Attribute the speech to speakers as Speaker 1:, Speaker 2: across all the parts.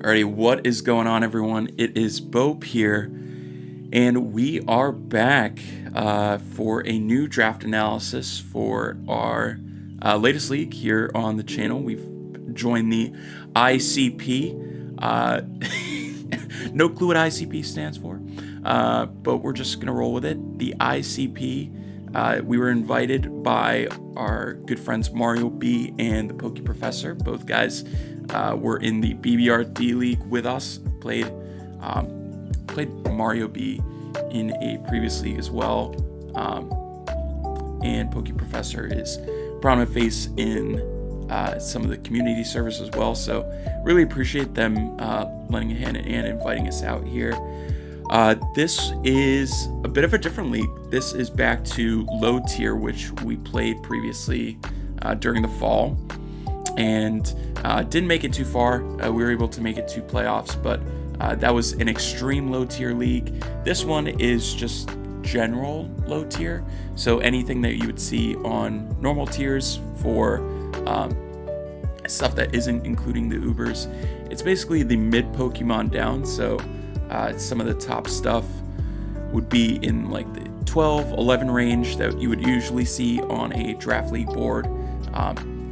Speaker 1: Alrighty, what is going on, everyone? It is Bope here, and we are back for a new draft analysis for our latest league here on the channel. We've joined the ICP. No clue what ICP stands for, but we're just going to roll with it. The ICP, we were invited by our good friends Mario B and the Pokey Professor. Both guys were in the BBRD League with us. Played Mario B in a previous league as well. And Pokey Professor is a prominent face in some of the community service as well. So really appreciate them lending a hand and inviting us out here. This is a bit of a different league. This is back to low tier, which we played previously during the fall. And didn't make it too far. We were able to make it to playoffs, but that was an extreme low tier league. This one is just general low tier, so anything that you would see on normal tiers for stuff that isn't including the Ubers. It's basically the mid Pokemon down, so some of the top stuff would be in like the 12-11 range that you would usually see on a draft league board.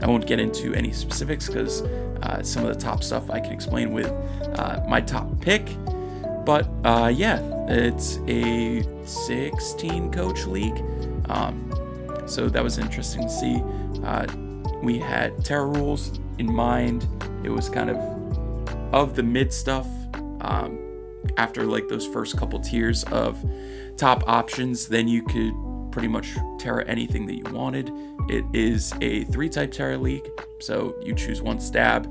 Speaker 1: I won't get into any specifics because some of the top stuff I can explain with my top pick. But yeah, it's a 16 coach league. So that was interesting to see. We had Terra rules in mind. It was kind of the mid stuff. After like those first couple tiers of top options, then you could pretty much Terra anything that you wanted. It is a 3-type Terra league, so you choose 1 stab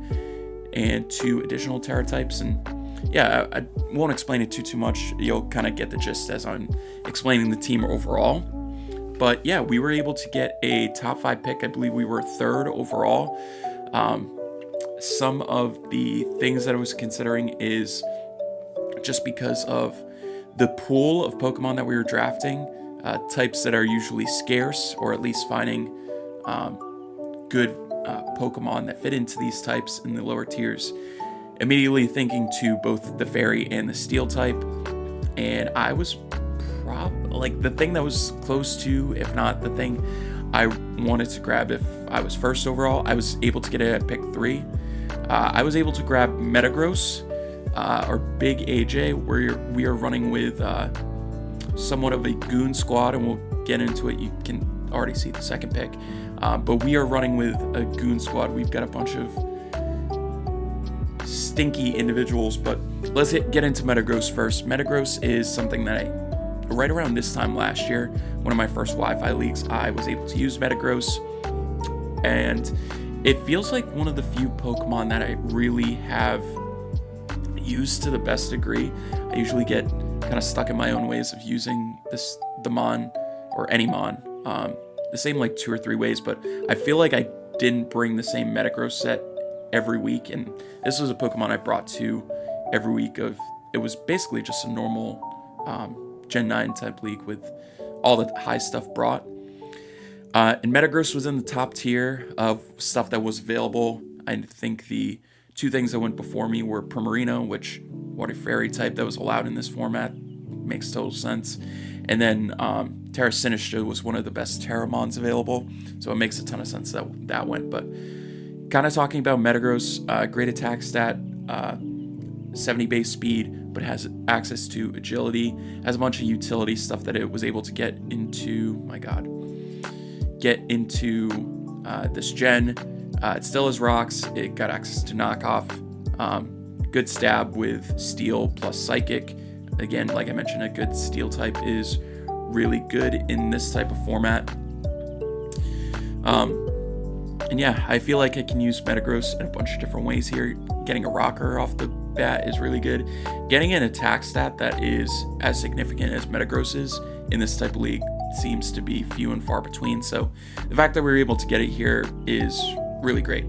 Speaker 1: and 2 additional Terra types. And yeah, I won't explain it too much. You'll kind of get the gist as I'm explaining the team overall. But yeah, we were able to get a top 5 pick. I believe we were 3rd overall. Some of the things that I was considering is just because of the pool of Pokemon that we were drafting, types that are usually scarce, or at least finding good Pokemon that fit into these types in the lower tiers. Immediately thinking to both the Fairy and the Steel type, and I was like the thing that was close to, if not the thing I wanted to grab if I was 1st overall. I was able to get it at pick 3. I was able to grab Metagross, or Big AJ, where we are running with somewhat of a goon squad, and we'll get into it. You can already see the second pick, but we are running with a goon squad. We've got a bunch of stinky individuals, but let's get into Metagross first. Metagross is something that right around this time last year, one of my first Wi-Fi leagues, I was able to use Metagross, and it feels like one of the few Pokemon that I really have used to the best degree. I usually get kind of stuck in my own ways of using the Mon, or any Mon, the same like 2 or 3 ways, but I feel like I didn't bring the same Metagross set every week, and this was a Pokemon I brought to every week. It was basically just a normal Gen 9 type league with all the high stuff brought. And Metagross was in the top tier of stuff that was available. I think the 2 things that went before me were Primarina, which Water Fairy type that was allowed in this format, makes total sense. And then Terra Sinistra was one of the best Terramons available, so it makes a ton of sense that went. But kind of talking about Metagross, great attack stat, 70 base speed, but has access to agility, has a bunch of utility stuff that it was able to get into this gen. It still has rocks. It got access to knockoff. Good stab with steel plus psychic. Again, like I mentioned, a good steel type is really good in this type of format. And yeah, I feel like I can use Metagross in a bunch of different ways here. Getting a rocker off the bat is really good. Getting an attack stat that is as significant as Metagross is in this type of league seems to be few and far between. So the fact that we were able to get it here is really great.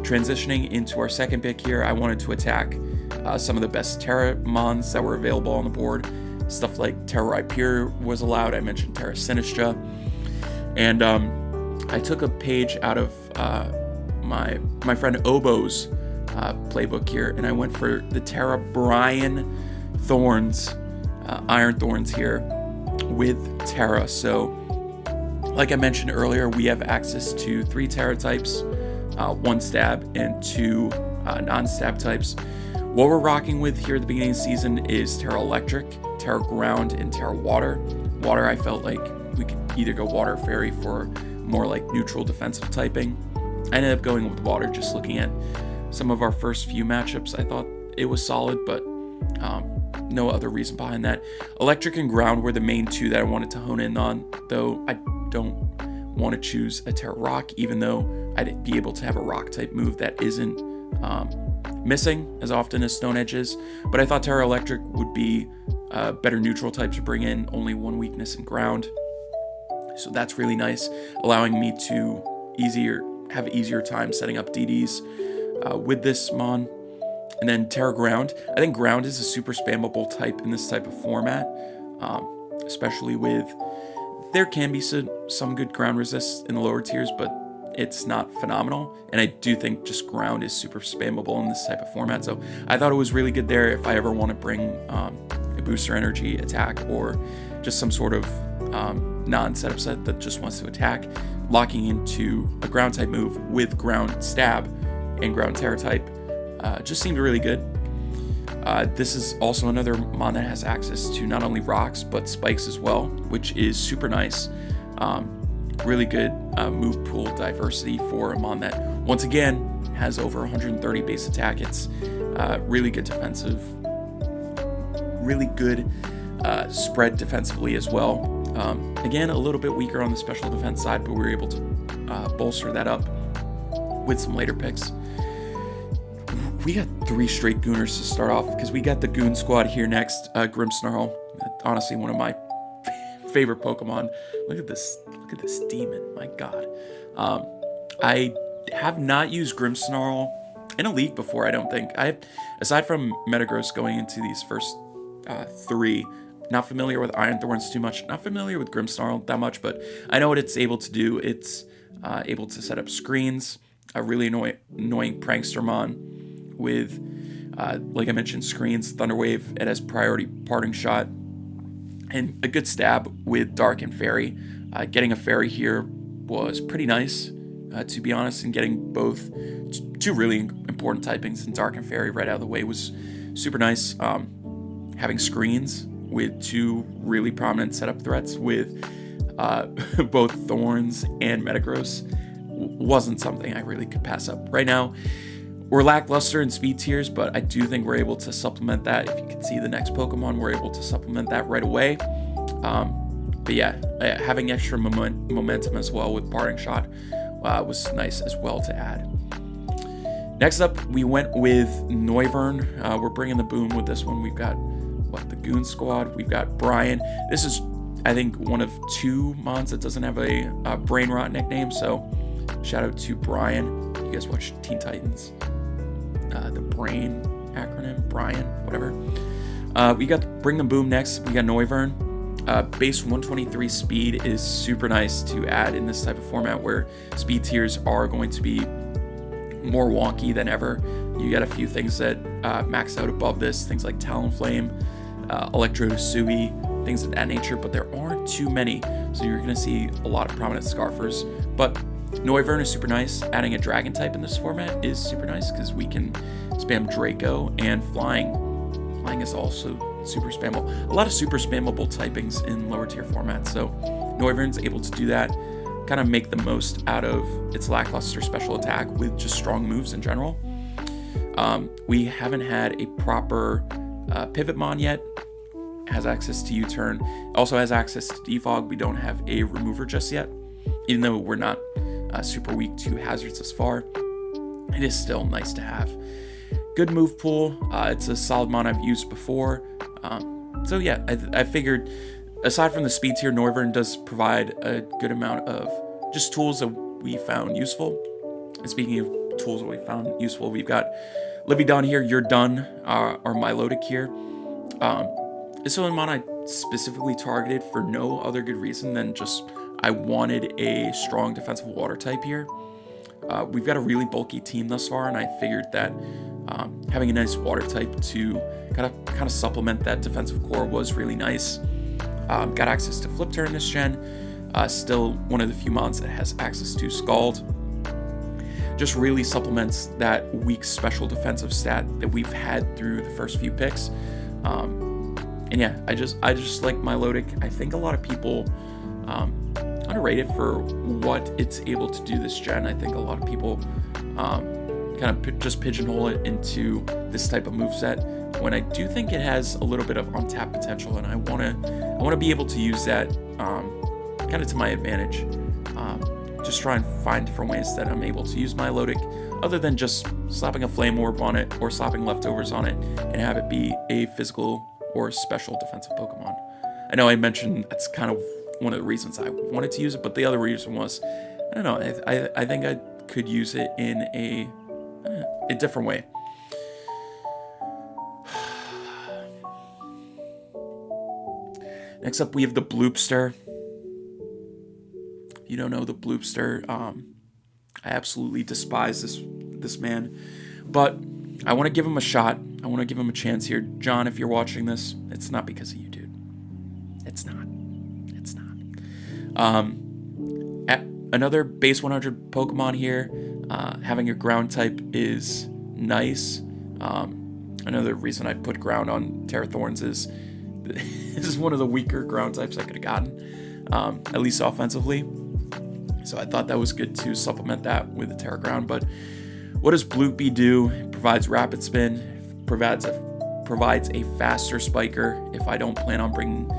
Speaker 1: Transitioning into our second pick here, I wanted to attack some of the best Terramons that were available on the board. Stuff like Terra Rhyperior was allowed. I mentioned Terra Sinistra. And I took a page out of my friend Obo's playbook here, and I went for the Terra Brian Thorns, Iron Thorns here with Terra. So like I mentioned earlier, we have access to 3 Terra types, 1 stab and 2 non-stab types. What we're rocking with here at the beginning of the season is Terra Electric, Terra Ground, and Terra Water. Water, I felt like we could either go Water Fairy for more like neutral defensive typing. I ended up going with Water, just looking at some of our first few matchups. I thought it was solid, but no other reason behind that. Electric and Ground were the main 2 that I wanted to hone in on, though I don't want to choose a Terra Rock, even though I'd be able to have a Rock type move that isn't missing as often as Stone Edge is. But I thought Terra Electric would be a better neutral type to bring in, only 1 weakness in Ground. So that's really nice, allowing me to have easier time setting up DDs with this Mon. And then Terra Ground. I think Ground is a super spammable type in this type of format, especially with, there can be some good ground resists in the lower tiers, but it's not phenomenal. And I do think just Ground is super spammable in this type of format. So I thought it was really good there if I ever want to bring a booster energy attack, or just some sort of non-setup set that just wants to attack. Locking into a Ground type move with Ground Stab and Ground Terra type just seemed really good. This is also another Mon that has access to not only rocks but spikes as well, which is super nice. Really good move pool diversity for a Mon that, once again, has over 130 base attack. It's really good defensive, really good spread defensively as well. Again, a little bit weaker on the special defense side, but we were able to bolster that up with some later picks. We got 3 straight Gooners to start off, because we got the Goon Squad here next. Grimmsnarl, honestly one of my favorite Pokemon. Look at this demon, my god. I have not used Grimmsnarl in a league before, I don't think. Aside from Metagross going into these first 3, not familiar with Iron Thorns too much, not familiar with Grimmsnarl that much, but I know what it's able to do. It's able to set up screens, a really annoying Prankstermon with, like I mentioned, screens, Thunder Wave. It has priority parting shot, and a good stab with Dark and Fairy. Getting a Fairy here was pretty nice, to be honest, and getting both 2 really important typings in Dark and Fairy right out of the way was super nice. Having screens with 2 really prominent setup threats with both Thorns and Metagross wasn't something I really could pass up. Right now, we're lackluster in speed tiers, but I do think we're able to supplement that. If you can see the next Pokemon, we're able to supplement that right away. But yeah, having extra momentum as well with Parting Shot was nice as well to add. Next up, we went with Noivern. We're bringing the boom with this one. We've got, the Goon Squad. We've got Brian. This is, I think, one of 2 Mons that doesn't have a Brain Rot nickname, so shout out to Brian. You guys watch Teen Titans? The Brain acronym, Brian, whatever. We got Bring the Boom next. We got Noivern. Base 123 speed is super nice to add in this type of format where speed tiers are going to be more wonky than ever. You got a few things that max out above this, things like Talonflame, Electro Sui, things of that nature, but there aren't too many, so you're going to see a lot of prominent Scarfers. But Noivern is super nice. Adding a Dragon type in this format is super nice because we can spam Draco and Flying. Flying is also super spammable. A lot of super spammable typings in lower tier formats, so Noivern's able to do that, kind of make the most out of its lackluster special attack with just strong moves in general. We haven't had a proper Pivotmon yet. Has access to U-Turn. Also has access to Defog. We don't have a remover just yet. Even though we're not super weak to hazards thus far, it is still nice to have. Good move pool. It's a solid Mon I've used before. So yeah, I figured, aside from the speed tier, Noivern does provide a good amount of just tools that we found useful. And speaking of tools that we found useful, we've got Lividon here, You're Done, our Milotic here. This is one Mon I specifically targeted for no other good reason than just I wanted a strong defensive water type here. we've got a really bulky team thus far, and I figured that having a nice water type to kind of supplement that defensive core was really nice. Got access to Flip Turn this gen. Still one of the few mods that has access to Scald. Just really supplements that weak special defensive stat that we've had through the first few picks. And yeah, I just like Milotic. I think a lot of people underrate it for what it's able to do this gen. I think a lot of people kind of just pigeonhole it into this type of moveset, when I do think it has a little bit of untapped potential, and I wanna be able to use that kind of to my advantage. Just try and find different ways that I'm able to use Milotic, other than just slapping a Flame Orb on it or slapping leftovers on it and have it be a physical or special defensive Pokemon. I know I mentioned that's kind of one of the reasons I wanted to use it, but the other reason was, I don't know, I think I could use it in a different way. Next up, we have the Bloopster. If you don't know the Bloopster, I absolutely despise this man, but I want to give him a shot. I want to give him a chance here. John, if you're watching this, it's not because of you, dude. It's not. Another base 100 Pokemon here. Having a ground type is nice. Another reason I put ground on Terra Thorns is this is one of the weaker ground types I could have gotten, at least offensively. So I thought that was good to supplement that with the Terra Ground. But what does Bloopy do? It provides Rapid Spin, provides a faster Spiker if I don't plan on bringing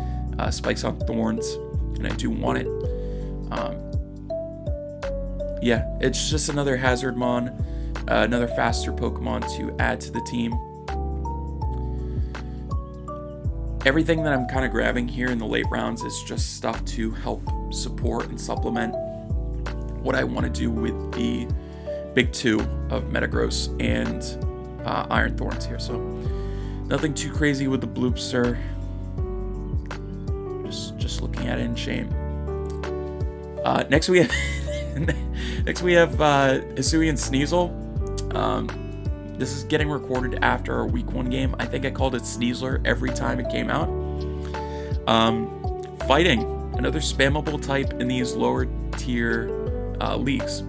Speaker 1: Spikes on Thorns, and I do want it. Yeah, it's just another Hazardmon, another faster Pokemon to add to the team. Everything that I'm kind of grabbing here in the late rounds is just stuff to help support and supplement what I want to do with the big two of Metagross and Iron Thorns here. So nothing too crazy with the Bloopster. Just looking at it in shame. Next we have Hisuian Sneasel. This is getting recorded after our week 1 game. I think I called it Sneasler every time it came out. Fighting, another spammable type in these lower tier leagues.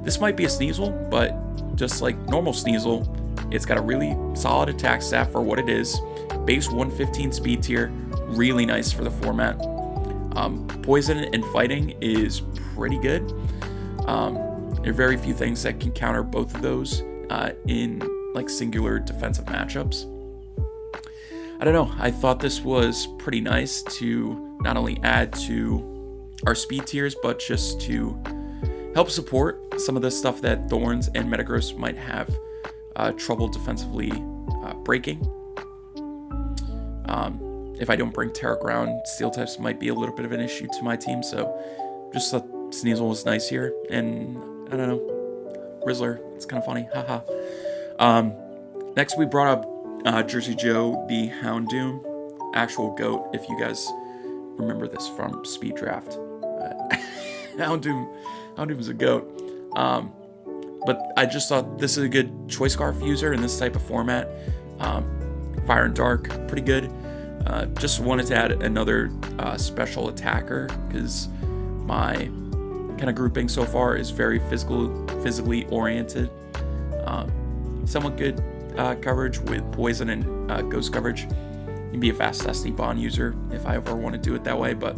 Speaker 1: This might be a Sneasel, but just like normal Sneasel, it's got a really solid attack stat for what it is. Base 115 speed tier, really nice for the format. Poison and fighting is pretty good. There are very few things that can counter both of those in like singular defensive matchups. I don't know, I thought this was pretty nice to not only add to our speed tiers, but just to help support some of the stuff that Thorns and Metagross might have trouble defensively breaking. If I don't bring Terra Ground, Steel types might be a little bit of an issue to my team, so just thought Sneasel was nice here, and I don't know, Rizzler, it's kind of funny, haha. Next we brought up Jersey Joe, the Houndoom, actual GOAT, if you guys remember this from Speed Draft. Houndoom is a GOAT. But I just thought this is a good Choice Scarf user in this type of format. Fire and Dark, pretty good. Just wanted to add another special attacker, because my kind of grouping so far is very physically oriented. Somewhat good coverage with Poison and Ghost coverage. You can be a fast SD Bond user if I ever want to do it that way, but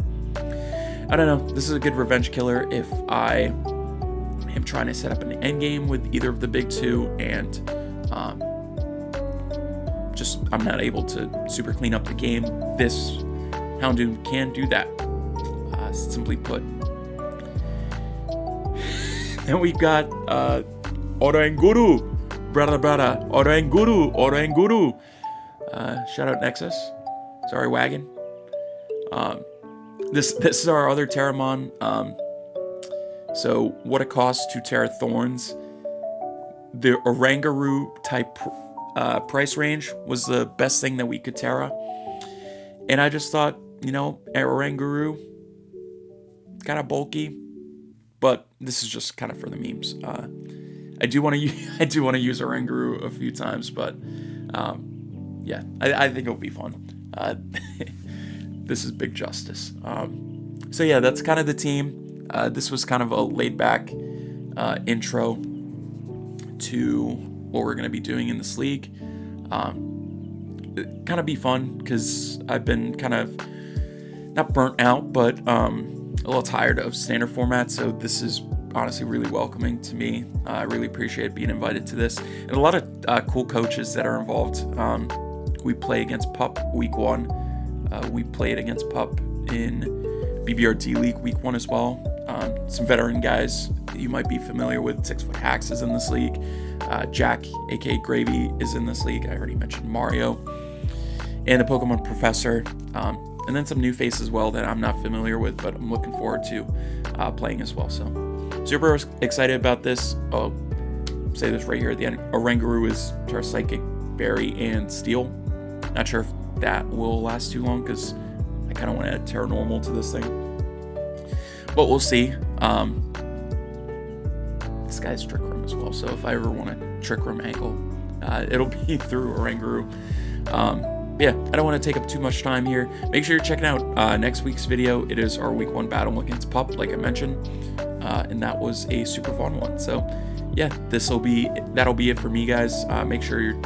Speaker 1: I don't know. This is a good revenge killer if I am trying to set up an end game with either of the big two, and just I'm not able to super clean up the game. This Houndoom can do that, simply put. Then we've got Oranguru, brother, Oranguru. Shout out Nexus. Sorry, Wagon. This is our other Terramon. So what it costs to Terra Thorns. The Oranguru type price range was the best thing that we could Terra. And I just thought, Oranguru, kind of bulky, but this is just kind of for the memes. I do want to use Oranguru a few times, but yeah, I think it'll be fun. This is big justice. So yeah, that's kind of the team. This was kind of a laid back intro to what we're going to be doing in this league. Kind of be fun because I've been kind of not burnt out, but a little tired of standard format. So this is honestly really welcoming to me. I really appreciate being invited to this, and a lot of cool coaches that are involved. We play against Pup week 1. We played against Pup in BBRD League week 1 as well. Some veteran guys you might be familiar with. 6 Foot Hacks is in this league. Jack, aka Gravy, is in this league. I already mentioned Mario. And the Pokemon Professor. And then some new faces as well that I'm not familiar with, but I'm looking forward to playing as well. So super excited about this. I'll say this right here at the end. Oranguru is Terra Psychic, Berry, and Steel. Not sure if that will last too long because I kind of want to add Terra Normal to this thing. But we'll see. This guy's Trick Room as well, so if I ever want a Trick Room angle, it'll be through Oranguru. Yeah, I don't want to take up too much time here. Make sure you're checking out next week's video. It is our week 1 battle against Pup, like I mentioned, and that was a super fun one. So yeah, that'll be it for me, guys. Make sure you're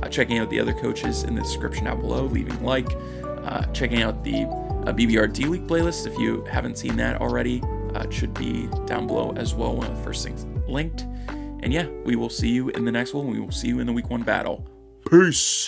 Speaker 1: checking out the other coaches in the description down below, leaving a like, checking out the BBRD League playlist if you haven't seen that already. It should be down below as well, one of the first things linked. And yeah, we will see you in the next one. We will see you in the week 1 battle. Peace.